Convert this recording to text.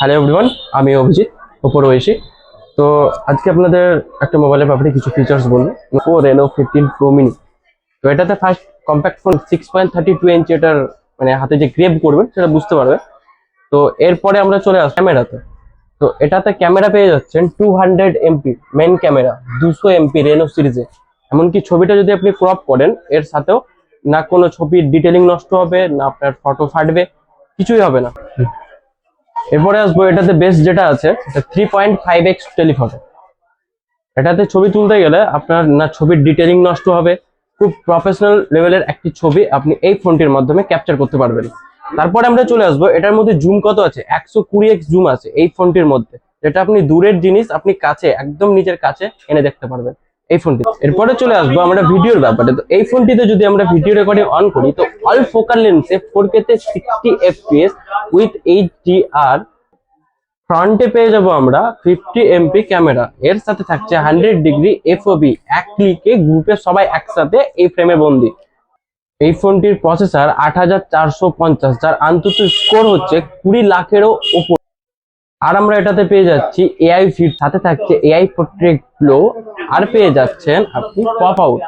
Hello everyone, আমি অভিজিৎ ওপর ওয়েসি। তো আজকে আপনাদের একটা মোবাইলের ব্যাপারে কিছু ফিচার্স বলবো। Oppo Reno 15 Pro Mini। তো এটাতে ফার্স্ট কম্প্যাক্ট ফোন 6.32 ইঞ্চি, এটার মানে হাতে যে গ্রেপ করবেন সেটা বুঝতে পারবে। তো এরপরে আমরা চলে আসি ক্যামেরাতে। তো এটাতে ক্যামেরা পেয়ে যাচ্ছেন 200 MP main camera, 200 MP Reno সিরিজে। এমনকি ছবিটা যদি আপনি ক্রপ করেন এর সাথেও না কোনো ছবির ডিটেলিং নষ্ট হবে, না আপনার ফটো ফাটবে, কিছুই হবে না। এরপরে আসবো এটাতে বেস্ট যেটা আছে, 3.5x টেলিফটো। এটাতে ছবি তুলতে গেলে আপনার না ছবির ডিটেলিং নষ্ট হবে, খুব প্রফেশনাল লেভেলের একটি ছবি আপনি এই ফোনটির মাধ্যমে ক্যাপচার করতে পারবেন। তারপরে আমরা চলে আসবো এটার মধ্যে জুম কত আছে, 120x জুম আছে এই ফোনটির মধ্যে, যেটা আপনি দূরের জিনিস আপনি কাছে একদম নিজের কাছে এনে দেখতে পারবেন এই ফোনটি। এরপরে চলে আসবো আমরা ভিডিওর ব্যাপারে। তো এই ফোনটিতে যদি আমরা ভিডিও রেকর্ডিং অন করি তো অল ফোকাল লেন্সে 4K তে 60 fps উইথ HDR। ফ্রন্টে পেয়ে যাব আমরা 50 MP ক্যামেরা, এর সাথে থাকছে 100° FOV। এক ক্লিকে গ্রুপে সবাই একসাথে এই ফ্রেমে বন্দি। এই ফোনটির প্রসেসর 8450, যার আন্তত স্কোর হচ্ছে 20 লাখেরও উপর। আর আমরা এটাতে পেয়ে যাচ্ছি AI ফিড, সাথে থাকছে AI পোর্ট্রেট গ্লো, আর পেয়ে যাচ্ছেন আপনি পপ আউট।